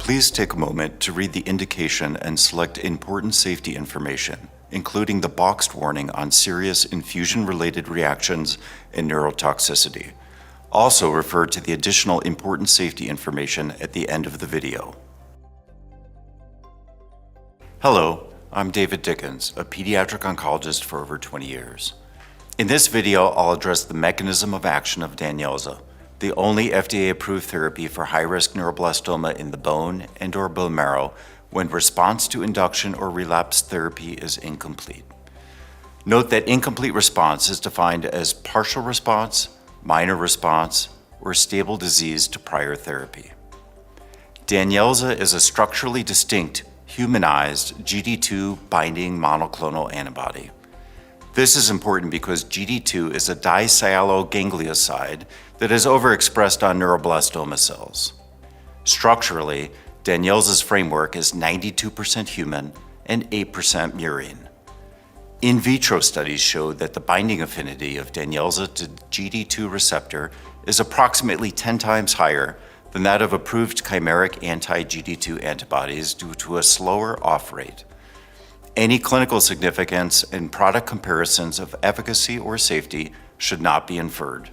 Please take a moment to read the indication and select important safety information, including the boxed warning on serious infusion-related reactions and neurotoxicity. Also refer to the additional important safety information at the end of the video. Hello, I'm David Dickens, a pediatric oncologist for over 20 years. In this video, I'll address the mechanism of action of DANYELZA, the only FDA-approved therapy for high-risk neuroblastoma in the bone and/or bone marrow when response to induction or relapse therapy is incomplete. Note that incomplete response is defined as partial response, minor response, or stable disease to prior therapy. DANYELZA is a structurally distinct, humanized GD2 binding monoclonal antibody. This is important because GD2 is a disialloganglioside that is overexpressed on neuroblastoma cells. Structurally, DANYELZA's framework is 92% human and 8% murine. In vitro studies showed that the binding affinity of DANYELZA to GD2 receptor is approximately 10 times higher than that of approved chimeric anti-GD2 antibodies due to a slower off rate. Any clinical significance and product comparisons of efficacy or safety should not be inferred.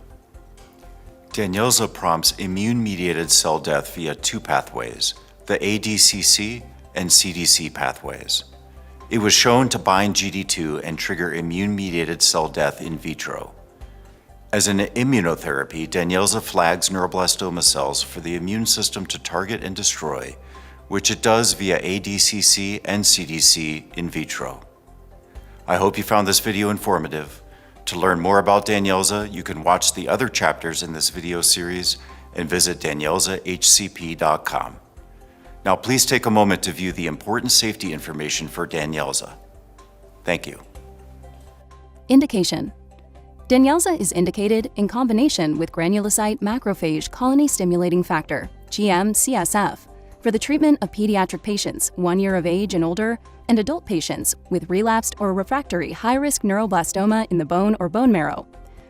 DANYELZA prompts immune-mediated cell death via two pathways, the ADCC and CDC pathways. It was shown to bind GD2 and trigger immune-mediated cell death in vitro. As an immunotherapy, DANYELZA flags neuroblastoma cells for the immune system to target and destroy, which it does via ADCC and CDC in vitro. I hope you found this video informative. To learn more about DANYELZA, you can watch the other chapters in this video series and visit DANYELZAHCP.com. Now please take a moment to view the important safety information for DANYELZA. Thank you. Indication. DANYELZA is indicated in combination with granulocyte macrophage colony stimulating factor, GM-CSF, for the treatment of pediatric patients 1 year of age and older and adult patients with relapsed or refractory high-risk neuroblastoma in the bone or bone marrow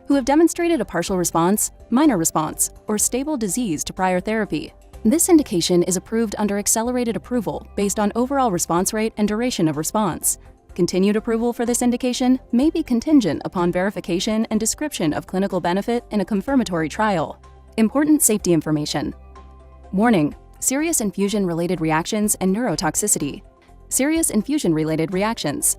who have demonstrated a partial response, minor response, or stable disease to prior therapy. This indication is approved under accelerated approval based on overall response rate and duration of response. Continued approval for this indication may be contingent upon verification and description of clinical benefit in a confirmatory trial. Important safety information. Warning: serious infusion-related reactions and neurotoxicity. Serious infusion-related reactions.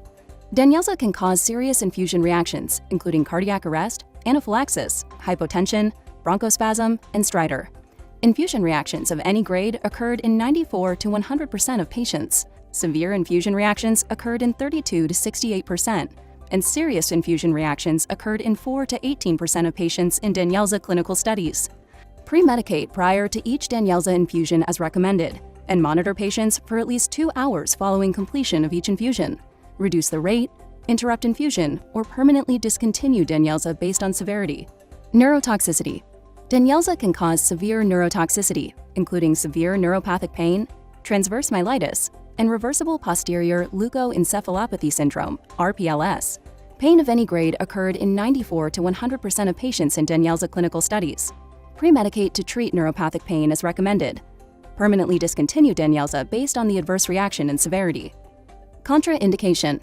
DANYELZA can cause serious infusion reactions, including cardiac arrest, anaphylaxis, hypotension, bronchospasm, and stridor. Infusion reactions of any grade occurred in 94 to 100% of patients. Severe infusion reactions occurred in 32 to 68%, and serious infusion reactions occurred in 4 to 18% of patients in DANYELZA clinical studies. Pre-medicate prior to each DANYELZA infusion as recommended, and monitor patients for at least 2 hours following completion of each infusion. Reduce the rate, interrupt infusion, or permanently discontinue DANYELZA based on severity. Neurotoxicity. DANYELZA can cause severe neurotoxicity, including severe neuropathic pain, transverse myelitis, and reversible posterior leukoencephalopathy syndrome, RPLS. Pain of any grade occurred in 94 to 100% of patients in DANYELZA clinical studies. Pre-medicate to treat neuropathic pain as recommended. Permanently discontinue DANYELZA based on the adverse reaction and severity. Contraindication.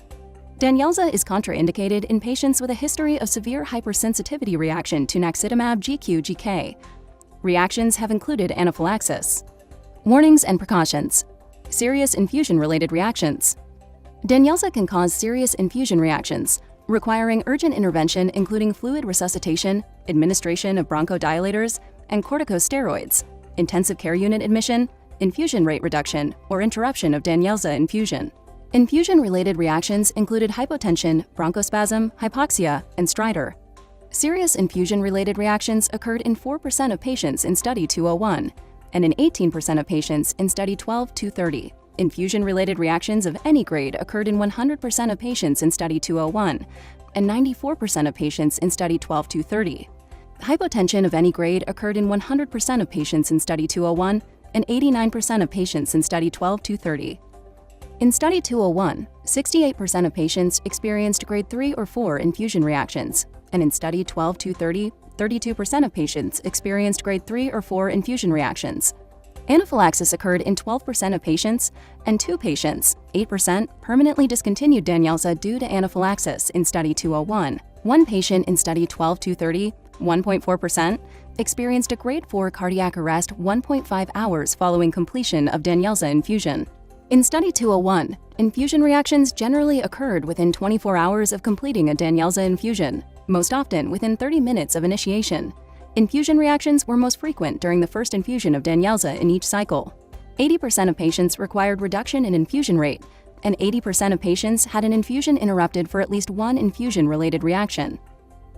DANYELZA is contraindicated in patients with a history of severe hypersensitivity reaction to naxitamab-gqgk. Reactions have included anaphylaxis. Warnings and precautions. Serious infusion-related reactions. DANYELZA can cause serious infusion reactions, requiring urgent intervention including fluid resuscitation, administration of bronchodilators, and corticosteroids, intensive care unit admission, infusion rate reduction, or interruption of DANYELZA infusion. Infusion-related reactions included hypotension, bronchospasm, hypoxia, and stridor. Serious infusion-related reactions occurred in 4% of patients in Study 201 and in 18% of patients in Study 12-230. Infusion-related reactions of any grade occurred in 100% of patients in Study 201 and 94% of patients in Study 12-230. Hypotension of any grade occurred in 100% of patients in Study 201 and 89% of patients in Study 12-230. In Study 201, 68% of patients experienced grade 3 or 4 infusion reactions, and in Study 12-230, 32% of patients experienced grade 3 or 4 infusion reactions. Anaphylaxis occurred in 12% of patients, and 2 patients, 8%, permanently discontinued DANYELZA due to anaphylaxis in Study 201. 1 patient in Study 12230, 1.4%, experienced a grade 4 cardiac arrest 1.5 hours following completion of DANYELZA infusion. In Study 201, infusion reactions generally occurred within 24 hours of completing a DANYELZA infusion, most often within 30 minutes of initiation. Infusion reactions were most frequent during the first infusion of DANYELZA in each cycle. 80% of patients required reduction in infusion rate, and 80% of patients had an infusion interrupted for at least 1 infusion-related reaction.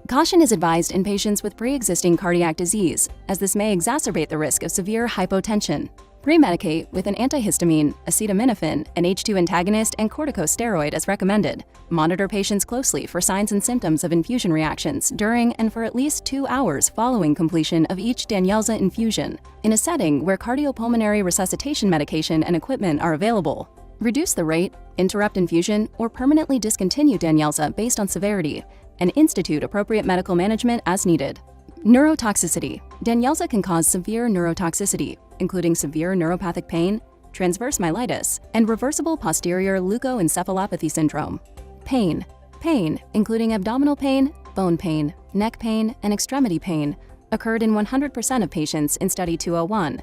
Caution is advised in patients with pre-existing cardiac disease, as this may exacerbate the risk of severe hypotension. Pre-medicate with an antihistamine, acetaminophen, an H2 antagonist, and corticosteroid as recommended. Monitor patients closely for signs and symptoms of infusion reactions during and for at least 2 hours following completion of each DANYELZA infusion, in a setting where cardiopulmonary resuscitation medication and equipment are available. Reduce the rate, interrupt infusion, or permanently discontinue DANYELZA based on severity, and institute appropriate medical management as needed. Neurotoxicity. DANYELZA can cause severe neurotoxicity, including severe neuropathic pain, transverse myelitis, and reversible posterior leukoencephalopathy syndrome. Pain. Pain, including abdominal pain, bone pain, neck pain, and extremity pain, occurred in 100% of patients in Study 201,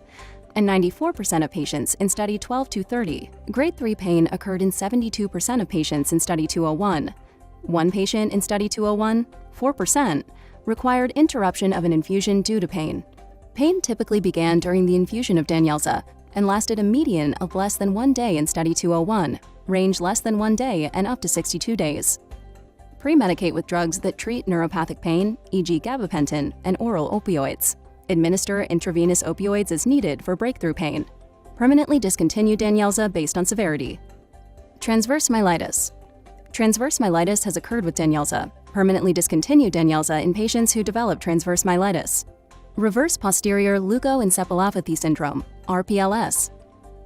and 94% of patients in Study 12230. Grade 3 pain occurred in 72% of patients in Study 201. 1 patient in Study 201, 4%, required interruption of an infusion due to pain. Pain typically began during the infusion of DANYELZA and lasted a median of less than 1 day in Study 201, range less than 1 day and up to 62 days. Pre-medicate with drugs that treat neuropathic pain, e.g. gabapentin, and oral opioids. Administer intravenous opioids as needed for breakthrough pain. Permanently discontinue DANYELZA based on severity. Transverse myelitis. Transverse myelitis has occurred with DANYELZA. Permanently discontinue DANYELZA in patients who develop transverse myelitis. Reverse posterior leukoencephalopathy syndrome, RPLS.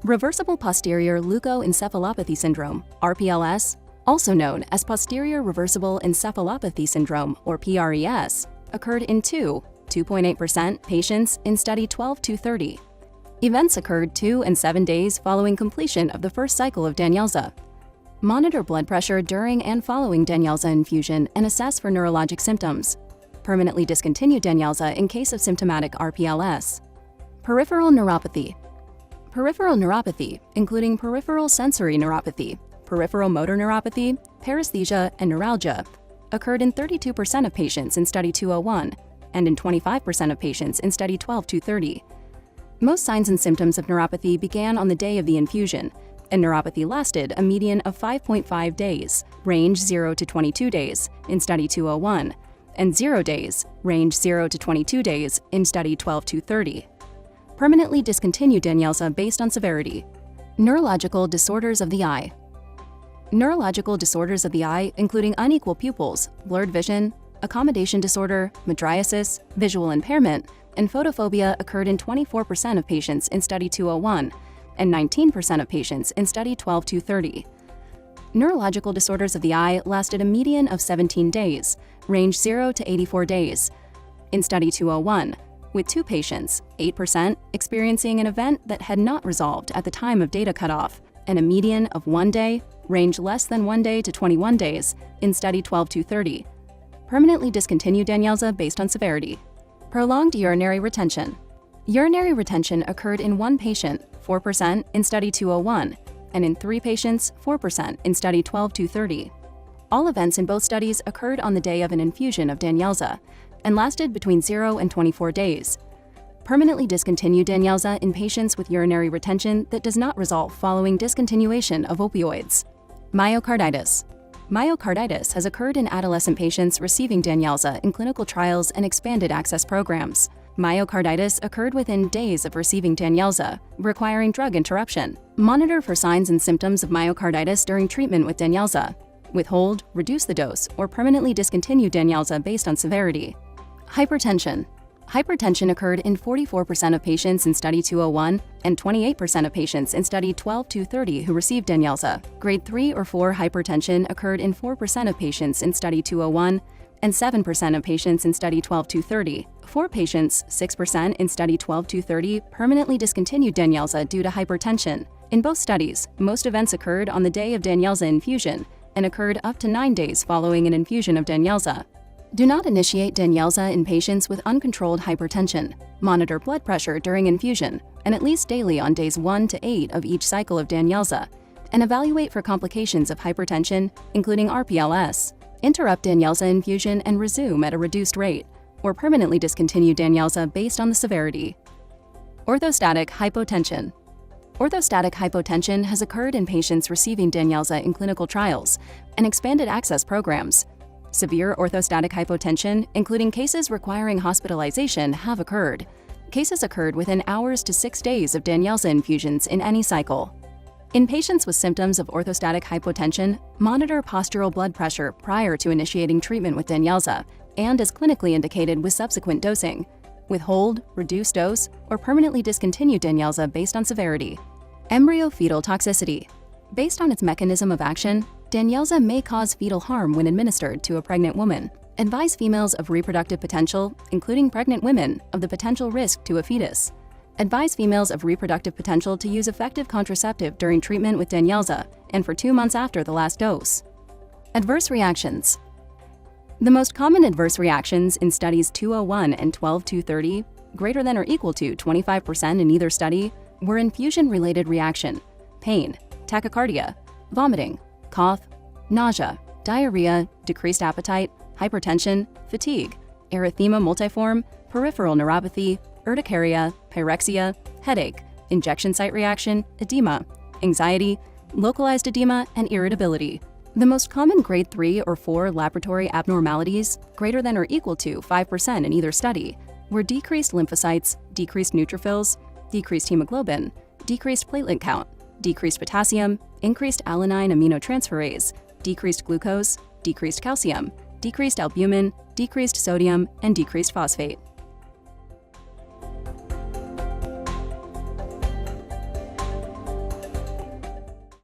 Reversible posterior leukoencephalopathy syndrome, RPLS, also known as posterior reversible encephalopathy syndrome, or PRES, occurred in 2.8% patients in Study 12230. Events occurred 2 and 7 days following completion of the first cycle of DANYELZA. Monitor blood pressure during and following DANYELZA infusion and assess for neurologic symptoms. Permanently discontinue DANYELZA in case of symptomatic RPLS. Peripheral neuropathy. Peripheral neuropathy, including peripheral sensory neuropathy, peripheral motor neuropathy, paresthesia, and neuralgia, occurred in 32% of patients in Study 201 and in 25% of patients in Study 12230. Most signs and symptoms of neuropathy began on the day of the infusion, and neuropathy lasted a median of 5.5 days, range 0 to 22 days, in Study 201, and 0 days, range 0 to 22 days, in Study 12230. Permanently discontinue DANYELZA based on severity. Neurological disorders of the eye. Neurological disorders of the eye, including unequal pupils, blurred vision, accommodation disorder, mydriasis, visual impairment, and photophobia occurred in 24% of patients in Study 201 and 19% of patients in Study 12230. Neurological disorders of the eye lasted a median of 17 days, range 0 to 84 days, in Study 201, with 2 patients, 8%, experiencing an event that had not resolved at the time of data cutoff, and a median of 1 day, range less than 1 day to 21 days, in Study 12230. Permanently discontinue DANYELZA based on severity. Prolonged urinary retention. Urinary retention occurred in 1 patient, 4%, in Study 201, and in 3 patients, 4%, in Study 12230. All events in both studies occurred on the day of an infusion of DANYELZA and lasted between 0 and 24 days. Permanently discontinue DANYELZA in patients with urinary retention that does not resolve following discontinuation of opioids. Myocarditis. Myocarditis has occurred in adolescent patients receiving DANYELZA in clinical trials and expanded access programs. Myocarditis occurred within days of receiving DANYELZA, requiring drug interruption. Monitor for signs and symptoms of myocarditis during treatment with DANYELZA. Withhold, reduce the dose, or permanently discontinue DANYELZA based on severity. Hypertension. Hypertension occurred in 44% of patients in Study 201 and 28% of patients in Study 12230 who received DANYELZA. Grade 3 or 4 hypertension occurred in 4% of patients in Study 201 and 7% of patients in Study 12230. 4 patients, 6% in study 12-30, permanently discontinued DANYELZA due to hypertension. In both studies, most events occurred on the day of DANYELZA infusion and occurred up to 9 days following an infusion of DANYELZA. Do not initiate DANYELZA in patients with uncontrolled hypertension. Monitor blood pressure during infusion and at least daily on days 1 to 8 of each cycle of DANYELZA, and evaluate for complications of hypertension, including RPLS. Interrupt DANYELZA infusion and resume at a reduced rate, or permanently discontinue DANYELZA based on the severity. Orthostatic hypotension. Orthostatic hypotension has occurred in patients receiving DANYELZA in clinical trials and expanded access programs. Severe orthostatic hypotension, including cases requiring hospitalization, have occurred. Cases occurred within hours to 6 days of DANYELZA infusions in any cycle. In patients with symptoms of orthostatic hypotension, monitor postural blood pressure prior to initiating treatment with DANYELZA and as clinically indicated with subsequent dosing. Withhold, reduce dose, or permanently discontinue DANYELZA based on severity. Embryo-fetal toxicity. Based on its mechanism of action, DANYELZA may cause fetal harm when administered to a pregnant woman. Advise females of reproductive potential, including pregnant women, of the potential risk to a fetus. Advise females of reproductive potential to use effective contraceptive during treatment with DANYELZA and for 2 months after the last dose. Adverse reactions. The most common adverse reactions in studies 201 and 12-30, greater than or equal to 25% in either study, were infusion-related reaction, pain, tachycardia, vomiting, cough, nausea, diarrhea, decreased appetite, hypertension, fatigue, erythema multiforme, peripheral neuropathy, urticaria, pyrexia, headache, injection site reaction, edema, anxiety, localized edema, and irritability. The most common grade 3 or 4 laboratory abnormalities, greater than or equal to 5% in either study, were decreased lymphocytes, decreased neutrophils, decreased hemoglobin, decreased platelet count, decreased potassium, increased alanine aminotransferase, decreased glucose, decreased calcium, decreased albumin, decreased sodium, and decreased phosphate.